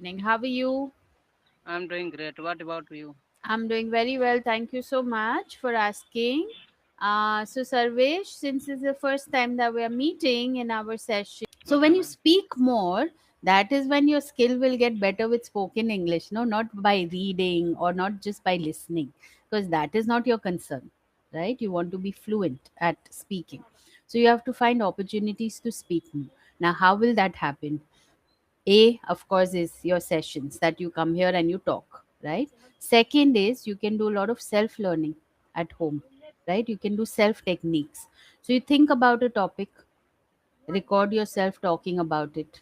evening. How are you? I'm doing great. What about you? I'm doing very well. Thank you so much for asking. So, Sarvesh, since it's the first time that we are meeting in our session, so Okay, when you ma'am. speak more, that is when your skill will get better with spoken English. No, not by reading or not just by listening, because that is not your concern, right? You want to be fluent at speaking. So, you have to find opportunities to speak more. Now, how will that happen? A, of course, is your sessions that you come here and you talk, right? Second is you can do a lot of self learning at home, right? You can do self techniques. So you think about a topic, record yourself talking about it,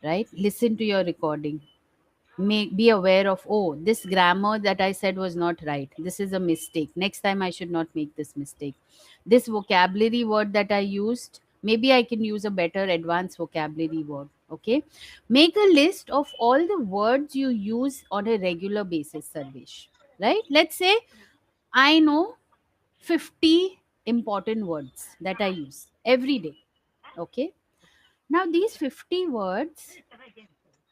right? Listen to your recording, be aware of, oh, this grammar that I said was not right, this is a mistake, next time I should not make this mistake. This vocabulary word that I used, maybe I can use a better advanced vocabulary word. Okay, make a list of all the words you use on a regular basis, Sarvesh. Right, let's say I know 50 important words that I use every day. Okay, now these 50 words,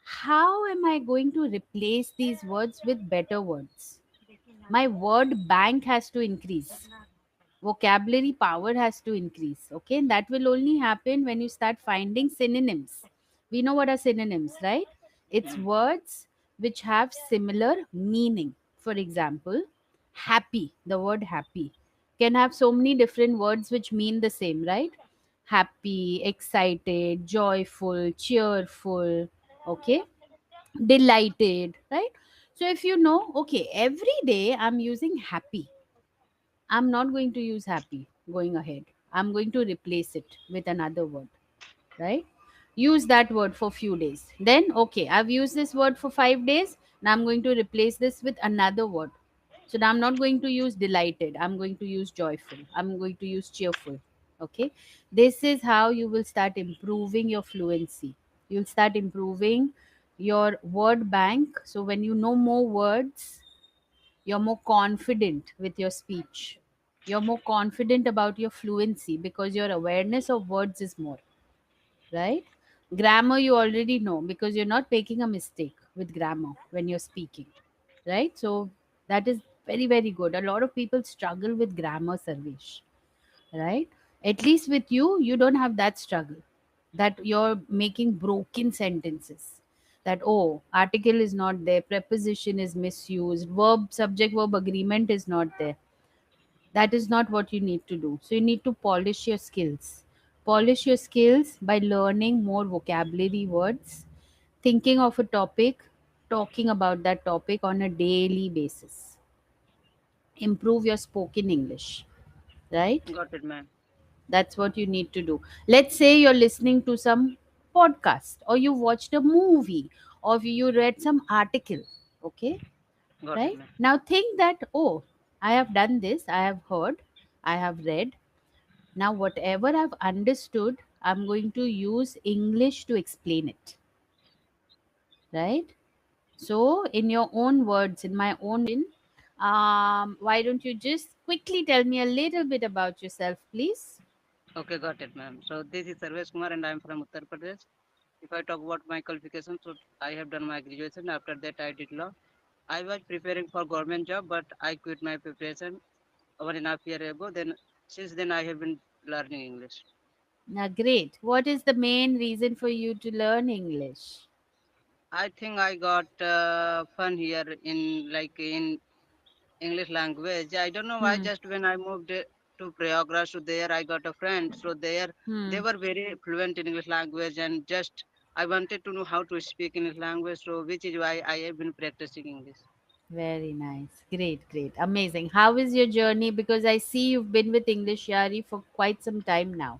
how am I going to replace these words with better words? My word bank has to increase. Vocabulary power has to increase. Okay. And that will only happen when you start finding synonyms. We know what are synonyms, right? It's Mm. words which have similar meaning. For example, happy, the word happy can have so many different words which mean the same, right? Happy, excited, joyful, cheerful. Okay, delighted, right? So if you know, okay, every day I'm using happy, I'm not going to use happy going ahead. I'm going to replace it with another word, right? Use that word for few days. Then, okay, I've used this word for 5 days. Now I'm going to replace this with another word. So now I'm not going to use delighted. I'm going to use joyful. I'm going to use cheerful. Okay. This is how you will start improving your fluency. You'll start improving your word bank. So when you know more words, you're more confident with your speech. You're more confident about your fluency because your awareness of words is more, right? Grammar you already know because you're not making a mistake with grammar when you're speaking, right? So that is very, very good. A lot of people struggle with grammar, Sarvesh, right? At least with you, you don't have that struggle that you're making broken sentences. That, oh, article is not there, preposition is misused, verb, subject, verb agreement is not there. That is not what you need to do. So you need to polish your skills. Polish your skills by learning more vocabulary words, thinking of a topic, talking about that topic on a daily basis. Improve your spoken English, right? Got it, ma'am. That's what you need to do. Let's say you're listening to some podcast or you watched a movie or you read some article. Okay. Got it, Right. ma'am. Now think that, oh, I have done this, I have heard, I have read. Now, whatever I've understood, I'm going to use English to explain it. Right. So, in your own words, in my own, why don't you just quickly tell me a little bit about yourself, please? Okay, got it, ma'am. So this is Sarvesh Kumar and I'm from Uttar Pradesh. If I talk about my qualifications, so I have done my graduation. After that, I did law. I was preparing for government job, but I quit my preparation 1.5 year ago. Then since then, I have been learning English. Now, great. What is the main reason for you to learn English? I think I got fun here in English language. I don't know why. Hmm. Just when I moved to Prayagraj, so there I got a friend. So there they Hmm. were very fluent in English language, and just I wanted to know how to speak English language. So which is why I have been practicing English. Very nice. Great, great. Amazing. How is your journey? Because I see you've been with English Yari for quite some time now.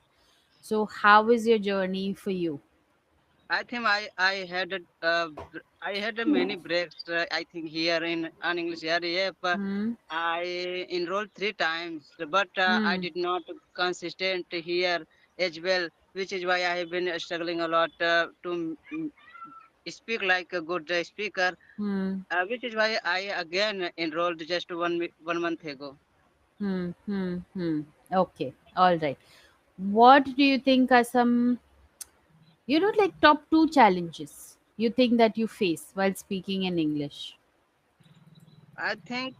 So, how is your journey for you? I think I had a many breaks. I think here in an English area. Hmm. I enrolled 3 times, but I Hmm. did not consistent here as well, which is why I have been struggling a lot to speak like a good speaker, Hmm. which is why I again enrolled just 1 month ago. Hmm. Hmm. Hmm. Okay. All right. What do you think are some, like top two challenges? you think that you face while speaking in English? I think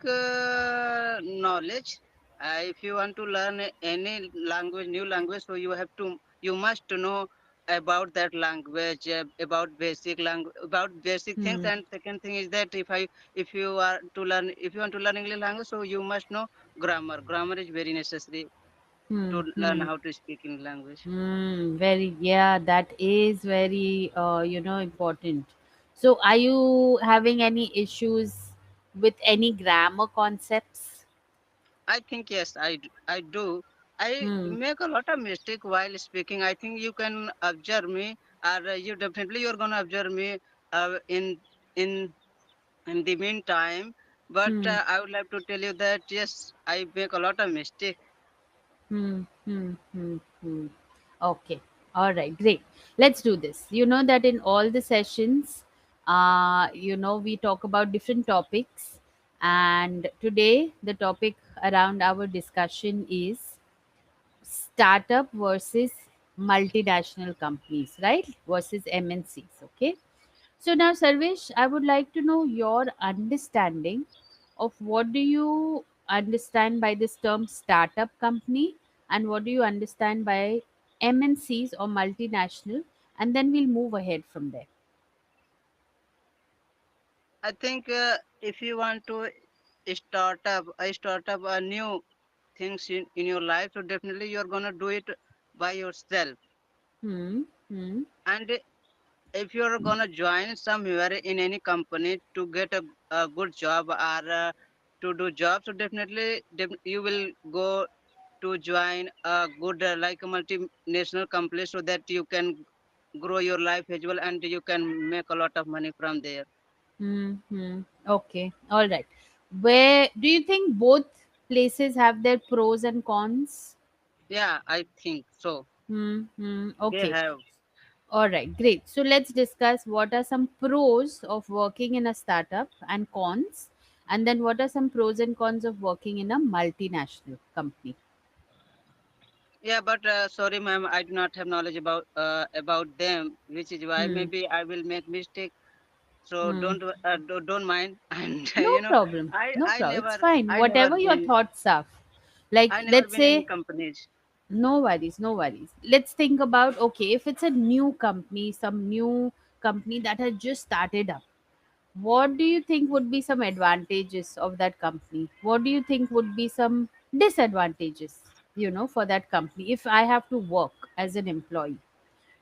knowledge. If you want to learn any language, new language, so you must to know about that language, about basic language, about basic things. Hmm. And second thing is that if you are to learn, if you want to learn English language, so you must know grammar. Grammar is very necessary Hmm. to learn Hmm. how to speak in language. Very, yeah, that is very, important. So, are you having any issues with any grammar concepts? I think yes, I do. I Hmm. make a lot of mistake while speaking. I think you can observe me, or you definitely you're gonna observe me uh, in in in the meantime. But Hmm. I would like to tell you that yes, I make a lot of mistake. Hmm. Hmm. Hmm. Hmm. Okay. All right. Great. Let's do this. You know that in all the sessions, we talk about different topics, and today the topic around our discussion is startup versus multinational companies, right? Versus MNCs. Okay. So now, Sarvesh, I would like to know your understanding of what do you understand by this term startup company, and what do you understand by MNCs or multinational, and then we'll move ahead from there. I think if you want to start up a new things in your life, so definitely you're gonna do it by yourself. Hmm. Hmm. And if you're gonna join somewhere in any company to get a good job or to do job, so definitely you will go to join a good like a multinational company so that you can grow your life as well and you can make a lot of money from there. Hmm. Hmm. Okay. All right. Where do you think both places have their pros and cons? Yeah, I think so. Hmm. Hmm. They Okay. have. All right, great. So let's discuss what are some pros of working in a startup and cons, and then what are some pros and cons of working in a multinational company. Yeah, but sorry, ma'am, I do not have knowledge about them, which is why Hmm. maybe I will make mistake. So Hmm. don't mind. And No problem. No I problem. It's never fine. I never Whatever your been thoughts are. Like, I never let's been any say, companies. no worries, no worries. Let's think about, okay, if it's a new company, some new company that has just started up, what do you think would be some advantages of that company? What do you think would be some disadvantages, for that company if I have to work as an employee,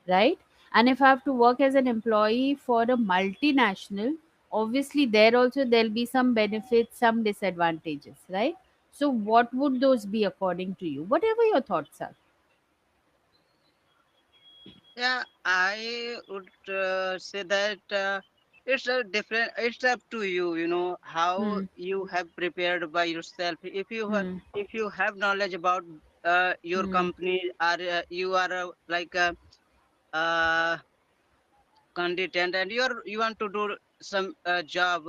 right? And if I have to work as an employee for a multinational, obviously there also there'll be some benefits, some disadvantages, right? So what would those be according to you? Whatever your thoughts are. Yeah, I would say that it's a different. It's up to you. You know how Hmm. you have prepared by yourself. Hmm. If you have knowledge about your Hmm. company, or you are like a uh, content, and you want to do some job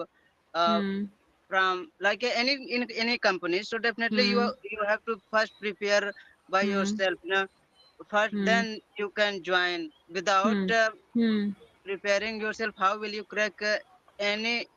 uh, Hmm. from like any in any company. So definitely Hmm. you have to first prepare by Hmm. yourself. You know, first Hmm. then you can join without Hmm. Hmm. preparing yourself. How will you crack any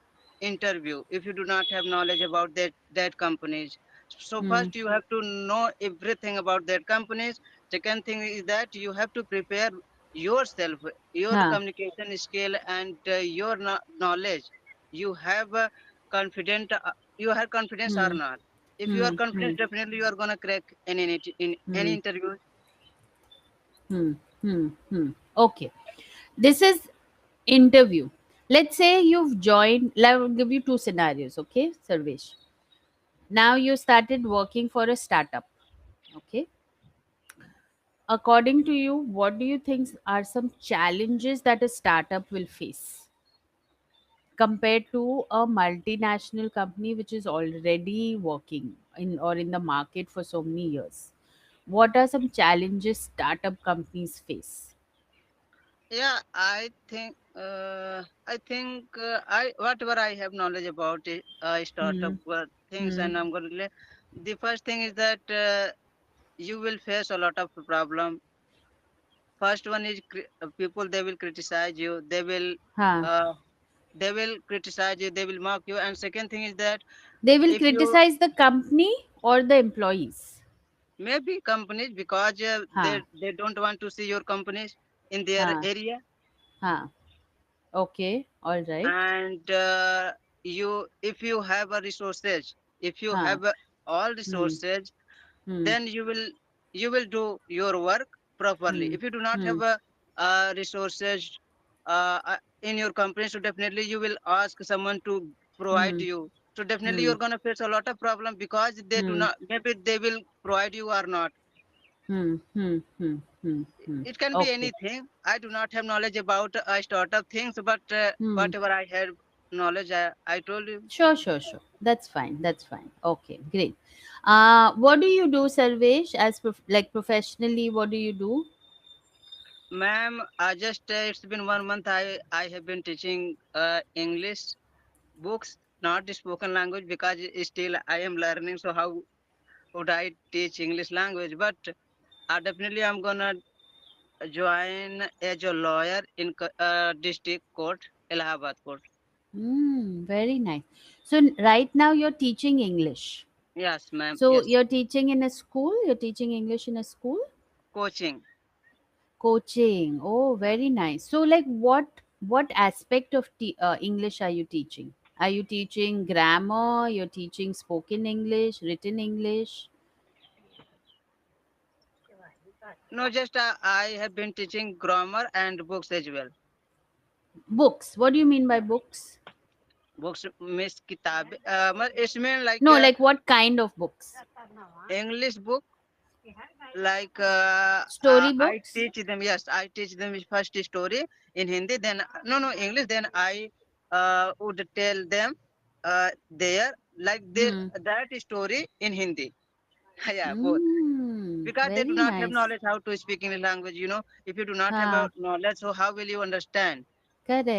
interview if you do not have knowledge about that companies? So Hmm. first you have to know everything about that companies. Second thing is that you have to prepare yourself, your Huh. communication skill, and your knowledge. You have confident you have confidence or Hmm. not. If you are Hmm. Hmm. confident, definitely you are gonna crack in any Hmm. interview. Hmm. Hmm. Hmm. Okay. This is interview. Let's say you've joined. I'll give you two scenarios. Okay, Sarvesh. Now you started working for a startup. Okay. According to you, what do you think are some challenges that a startup will face compared to a multinational company which is already working in or in the market for so many years? What are some challenges startup companies face? Yeah, I think I whatever I have knowledge about it, startup Hmm. things, Hmm. and I'm going to. The first thing is that you will face a lot of problem first one is people, they will criticize you, Huh. uh, they will criticize you, they will mock you. And second thing is that They will if you, criticize the company or the employees. maybe companies, because Huh. they don't want to see your companies in their Huh. area. Huh. Okay. All right. And you, if you have a resources, if you Huh. have all Hmm. resources, Hmm. then you will do your work properly. Hmm. If you do not Hmm. have resources in your company, so definitely you will ask someone to provide Hmm. you. So definitely Hmm. you're going to face a lot of problem, because they do Hmm. not, maybe they will provide you or not. Hmm. Hmm. Hmm. Hmm. Hmm. It can be Okay. anything. I do not have knowledge about startup things, but Hmm. whatever I had knowledge, I told you. Sure, sure, sure. That's fine. That's fine. Okay, great. What do you do, Sarvesh? As like professionally, what do you do? Ma'am, just it's been 1 month. I have been teaching English books, not the spoken language, because still I am learning. So how would I teach English language? But definitely I'm gonna join as a lawyer in district court, Allahabad court. Very nice. So right now you're teaching English. Yes, ma'am. So Yes, you're teaching in a school. You're teaching English in a school. coaching. Coaching. Oh, very nice. So like what aspect of English are you teaching? Are you teaching grammar? You're teaching spoken English, written English, No, just I have been teaching grammar and books as well. books. What do you mean by books? Books means kitab. It's mean like No, like what kind of books? English book. Like Story I books? teach them. Yes, I teach them first story in Hindi. Then no English. Then I would tell them there, like they, Hmm. that story in Hindi. Yeah, both, because they do Very not have nice. knowledge how to speak English language. If you do not have a Huh. knowledge, so how will you understand?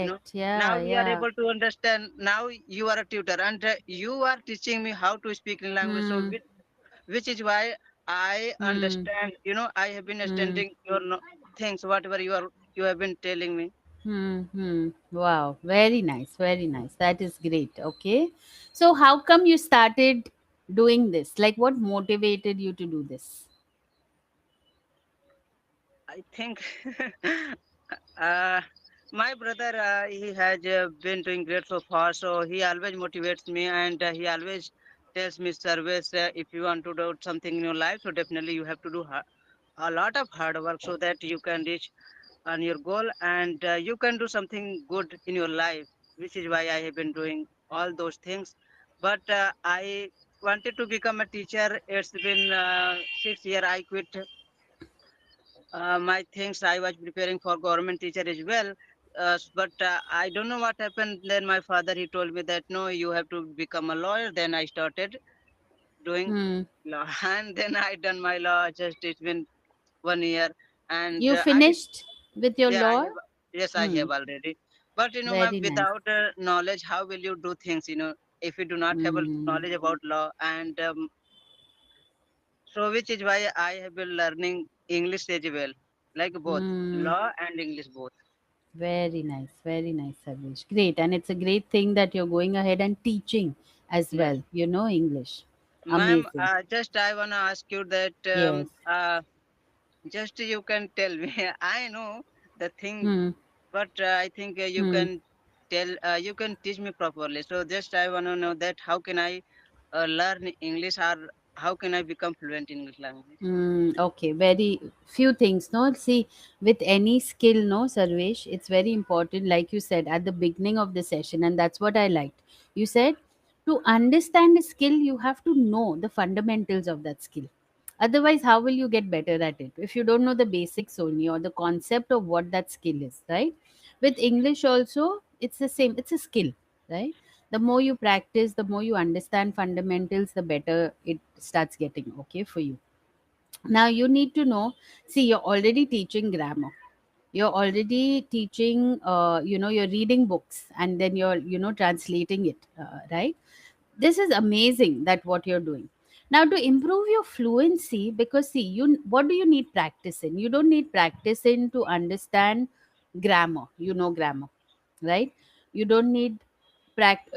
you know Correct. Now Yeah, we are yeah. able to understand. Now you are a tutor, and you are teaching me how to speak in language. So Hmm. which is why I Hmm. understand. I have been Hmm. understanding your things, whatever you have been telling me. Hmm. Hmm. Wow. Very nice. Very nice. That is great. Okay. So, how come you started doing this? Like, what motivated you to do this? I think uh, my brother, he has been doing great so far, so he always motivates me, and he always tells me, service, if you want to do something in your life, so definitely you have to do a lot of hard work, so that you can reach on your goal, and you can do something good in your life, which is why I have been doing all those things. But I wanted to become a teacher. It's been 6 years. I quit my things. I was preparing for government teacher as well. But I don't know what happened. Then my father, he told me that no, you have to become a lawyer. Then I started doing Hmm. law, and then I done my law. Just it's been 1 year, and You I did. finished with your Yeah, I law? have. Yes, I Hmm. have already. But ma'am, Very nice. without knowledge, how will you do things? If you do not have a Hmm. knowledge about law, and so which is why I have been learning English as well, like both Hmm. law and English both. Very nice, Sarvesh. Great. And it's a great thing that you're going ahead and teaching as Yes, well, English. ma'am. Amazing. Just I wanna ask you that Yes. just you can tell me. I know the thing, Hmm. but I think Hmm. you can teach me properly. So just I wanna know that how can I learn English, or how can I become fluent in English language? Okay, very few things. No, see, with any skill, no, Sarvesh, it's very important, like you said at the beginning of the session, and that's what I liked. You said to understand a skill, you have to know the fundamentals of that skill. Otherwise, how will you get better at it if you don't know the basics only or the concept of what that skill is, right? With English, also, it's the same, it's a skill, right? The more you practice, the more you understand fundamentals, the better it starts getting okay for you. Now you need to know, see, you're already teaching grammar, you're already teaching, you're reading books and then you're translating it, right? This is amazing that what you're doing. Now, to improve your fluency, because see, what do you need practice in? You don't need practice in to understand grammar. You know grammar, right? You don't need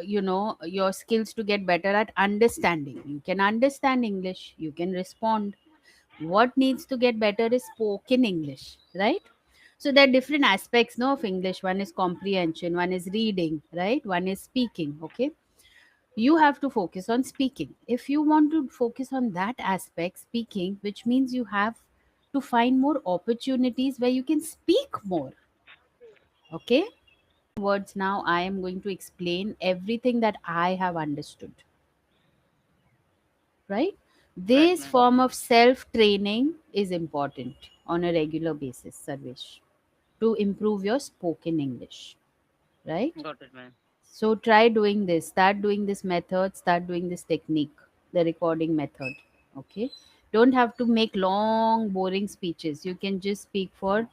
your skills to get better at understanding. You can understand English. You can respond. What needs to get better is spoken English, right? So there are different aspects, no, of English. One is comprehension. One is reading, right? One is speaking. Okay, you have to focus on speaking. If you want to focus on that aspect, speaking, which means you have to find more opportunities where you can speak more. Okay, words, now I am going to explain everything that I have understood, right? Right, This ma'am. form of self training is important on a regular basis, Sarvesh, to improve your spoken English, right? Got it, ma'am. So try doing this. Start doing this method. Start doing this technique, the recording method. Okay. Don't have to make long, boring speeches. You can just speak for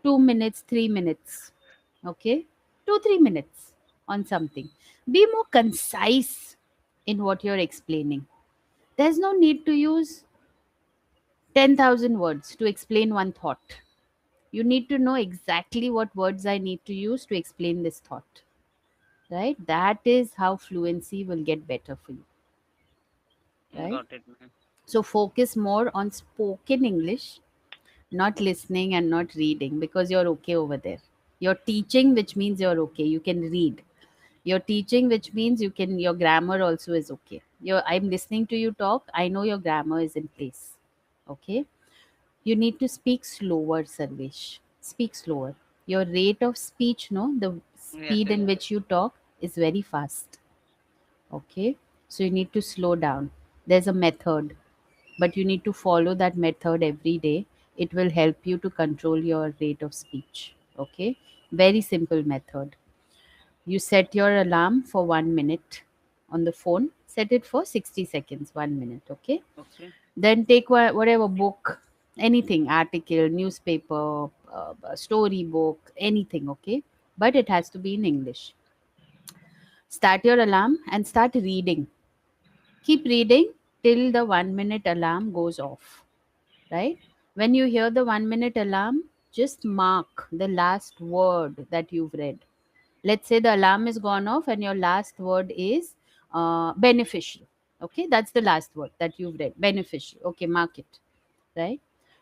2 minutes, 3 minutes. Okay. 2, 3 minutes on something. Be more concise in what you're explaining. There's no need to use 10,000 words to explain one thought. You need to know exactly what words I need to use to explain this thought, right? That is how fluency will get better for you, right? Got it, ma'am. So focus more on spoken English, not listening and not reading, because you're okay over there. You're teaching, which means you're okay, you can read. You're teaching, which means you can, your grammar also is okay. I'm listening to you talk, I know your grammar is in place. Okay, you need to speak slower, Sarvesh. Speak slower. Your rate of speech, no, the Yes, speed yes. in which you talk is very fast. Okay, so you need to slow down. There's a method, but you need to follow that method every day. It will help you to control your rate of speech. Okay, very simple method. You set your alarm for 1 minute on the phone, set it for 60 seconds, 1 minute. Okay, Okay. then take whatever book, anything, article, newspaper, story book, anything. Okay, but it has to be in English. Start your alarm and start reading. Keep reading till the 1 minute alarm goes off, right? When you hear the 1 minute alarm, just mark the last word that you've read. Let's say the alarm is gone off and your last word is beneficial. Okay, that's the last word that you've read, beneficial. Okay, mark it, right?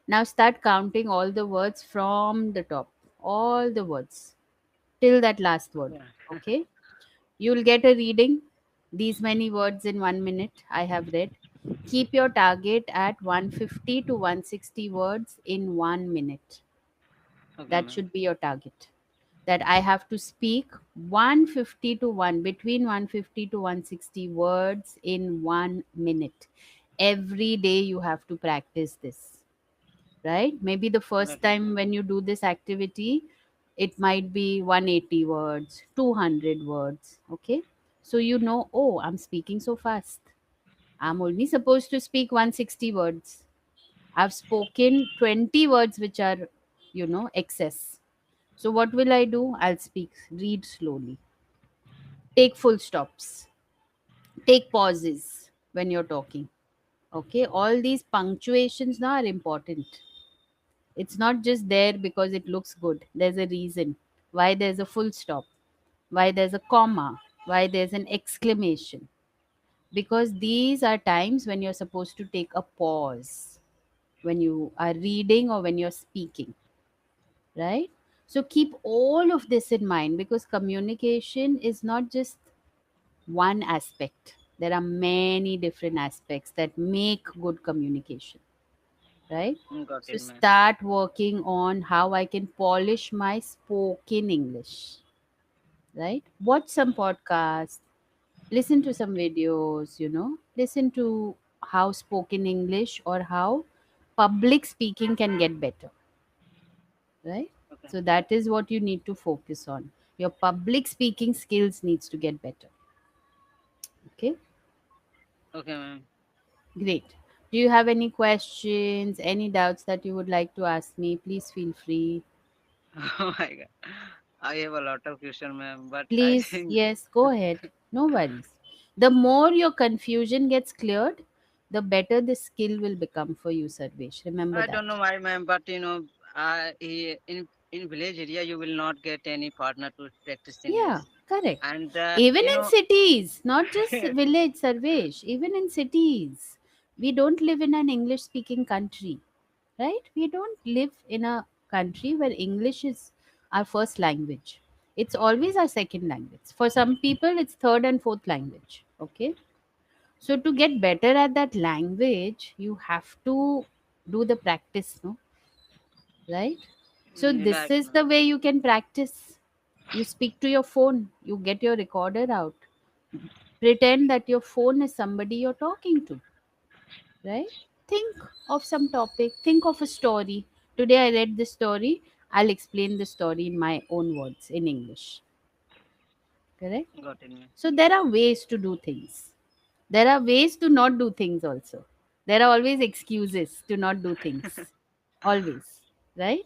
Now start counting all the words from the top, all the words till that last word. Yeah. Okay, you'll get a reading. These many words in 1 minute I have read. Keep your target at 150 to 160 words in 1 minute. Okay, That ma'am. should be your target. That I have to speak 150 to 1, between 150 to 160 words in 1 minute. Every day you have to practice this, right? Maybe the first Got it, time ma'am. when you do this activity, it might be 180 words, 200 words. Okay, so you know, oh, I'm speaking so fast, I'm only supposed to speak 160 words. I've spoken 20 words which are, excess. So what will I do? I'll speak, read slowly, take full stops, take pauses when you're talking. Okay, all these punctuations now are important. It's not just there because it looks good. There's a reason why there's a full stop, why there's a comma, why there's an exclamation. Because these are times when you're supposed to take a pause when you are reading or when you're speaking, right? So keep all of this in mind, because communication is not just one aspect. There are many different aspects that make good communication, right? Got So it, ma'am. start working on how I can polish my spoken English, right? Watch some podcasts, listen to some videos, listen to how spoken English or how public speaking can get better, right? Okay. So that is what you need to focus on. Your public speaking skills needs to get better. Okay, Okay, ma'am. great. Do you have any questions, any doubts that you would like to ask me? Please feel free. Oh my God. I have a lot of question, ma'am, but I Please, think yes, go ahead. No worries. The more your confusion gets cleared, the better the skill will become for you, Sarvesh. Remember I don't that. know why, ma'am, but in village area you will not get any partner to practice English, Yeah, correct. and Even in cities, not just village, Sarvesh, even in cities, we don't live in an English speaking country, right? We don't live in a country where English is our first language. It's always our second language. For some people, it's third and fourth language. Okay. So to get better at that language, you have to do the practice, no? Right? So this right, is ma'am. the way you can practice. You speak to your phone, you get your recorder out. Pretend that your phone is somebody you're talking to, right? Think of some topic, think of a story. Today I read this story, I'll explain the story in my own words in English. Correct? Got it, ma'am. So there are ways to do things. There are ways to not do things also. There are always excuses to not do things. Always. Right?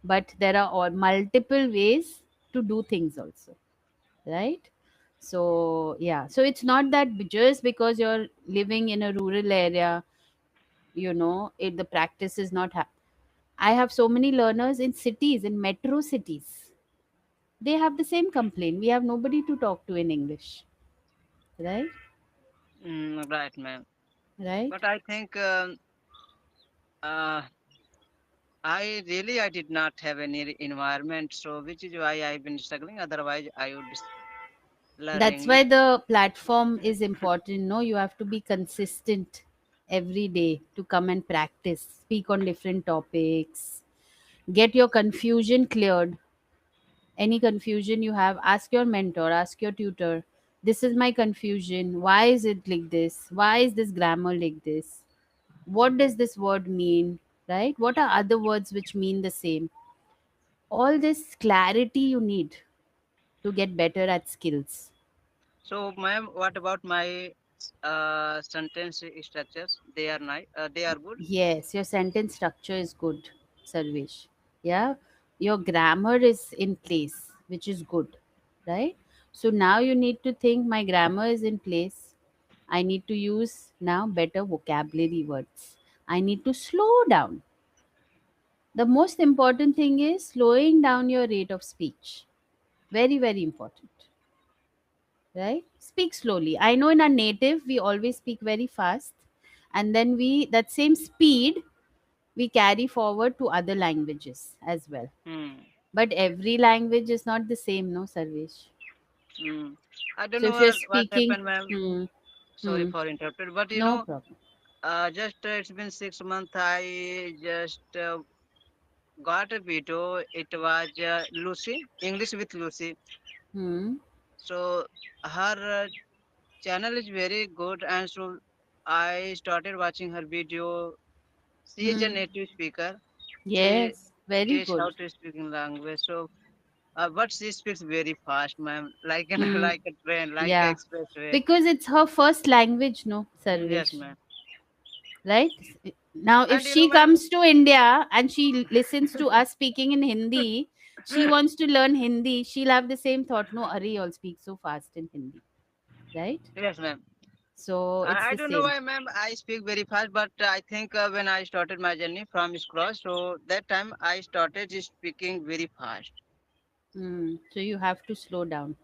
But there are all multiple ways to do things also. Right? So yeah. So it's not that just because you're living in a rural area, the practice is not I have so many learners in cities, in metro cities. They have the same complaint. We have nobody to talk to in English. Right? Right, ma'am. Right? But I think uh, I did not have any environment, so which is why I've been struggling. Otherwise, I would learn That's why English. the platform is important. No, you have to be consistent every day to come and practice, speak on different topics, get your confusion cleared. Any confusion you have, ask your mentor, ask your tutor. This is my confusion. Why is it like this? Why is this grammar like this? What does this word mean? Right? What are other words which mean the same? All this clarity you need to get better at skills. So, ma'am, what about my sentence structures? They are good. Yes, your sentence structure is good, Sarvesh. Yeah, your grammar is in place, which is good, right? So now you need to think my grammar is in place. I need to use now better vocabulary words. I need to slow down. The most important thing is slowing down your rate of speech. Very, very important, right? Speak slowly. I know in our native, we always speak very fast, and then that same speed we carry forward to other languages as well. Hmm. But every language is not the same, no, Sarvesh. Hmm. I don't So know if you're what speaking, happened, ma'am. hmm, Sorry hmm, for interrupted, but no problem. just it's been 6 months. I just got a video. It was Lucy, English with Lucy. Hmm, So her channel is very good, and so I started watching her video. She is a hmm. native speaker. She Yes, very teach good. how to speak in language. So, but she speaks very fast, ma'am, like Hmm, like a train, like a yeah, expressway. because it's her first language, no, Yes, Sarvesh, ma'am. right? Now, if And she ma'am, comes to India and she listens to us speaking in Hindi, she wants to learn Hindi, she'll have the same thought, no, Are you all speak so fast in Hindi, right? yes, ma'am. So it's I the don't know same. why, ma'am. I speak very fast, but I think when I started my journey from scratch, so that time I started speaking very fast. So you have to slow down.